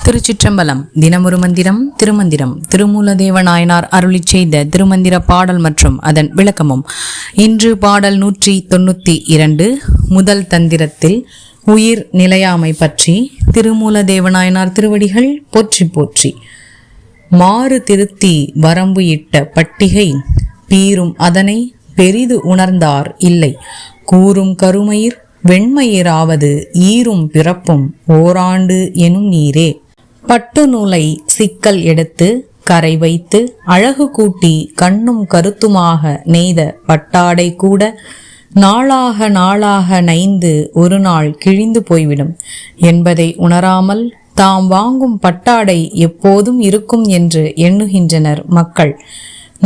திருச்சிற்றம்பலம். தினமொரு மந்திரம். திருமந்திரம். திருமூலதேவ நாயனார் அருளிச் செய்த திருமந்திர பாடல் மற்றும் அதன் விளக்கமும். இன்று பாடல் 192. முதல் தந்திரத்தில் உயிர் நிலையாமை பற்றி திருமூலதேவ நாயனார் திருவடிகள் போற்றி போற்றி. மாறு திருத்தி வரம்பு இட்ட பட்டிகை பீரும் அதனை பெரிது உணர்ந்தார் இல்லை. கூறும் கருமயிர் வெண்மயிராவது ஈரும் பிறப்பும் ஓராண்டு எனும் நீரே. பட்டு நூலை சிக்கல் எடுத்து கரை வைத்து அழகு கூட்டி கண்ணும் கருத்துமாக நெய்த பட்டாடை கூட நாளாக நாளாக நைந்து ஒரு நாள் கிழிந்து போய்விடும் என்பதை உணராமல் தாம் வாங்கும் பட்டாடை எப்போதும் இருக்கும் என்று எண்ணுகின்றனர் மக்கள்.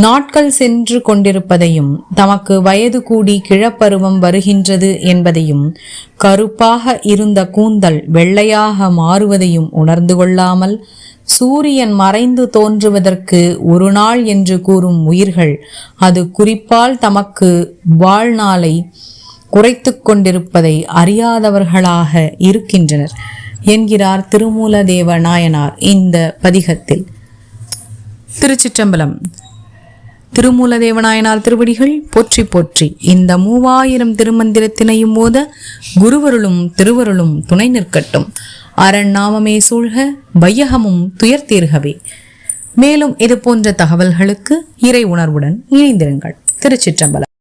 நாட்கள் சென்று கொண்டிருப்பதையும் தமக்கு வயது கூடி கிழப்பருவம் வருகின்றது என்பதையும் கருப்பாக இருந்த கூந்தல் வெள்ளையாக மாறுவதையும் உணர்ந்து கொள்ளாமல் சூரியன் மறைந்து தோன்றுவதற்கு ஒரு நாள் என்று கூறும் உயிர்கள் அது குறிப்பால் தமக்கு வாழ்நாளை குறைத்து கொண்டிருப்பதை அறியாதவர்களாக இருக்கின்றனர் என்கிறார் திருமூலதேவ நாயனார் இந்த பதிகத்தில். திருச்சிற்றம்பலம். திருமூலதேவநாயனார் திருவடிகள் போற்றி போற்றி. இந்த 3000 திருமந்திரத்தினையும் ஓத குருவருளும் திருவருளும் துணை நிற்கட்டும். அரண்நாமமே சூழ்க வையகமும் துயர்த்தீர்கவே. மேலும் இது போன்ற தகவல்களுக்கு இறை உணர்வுடன் இணைந்திருங்கள். திருச்சிற்றம்பலம்.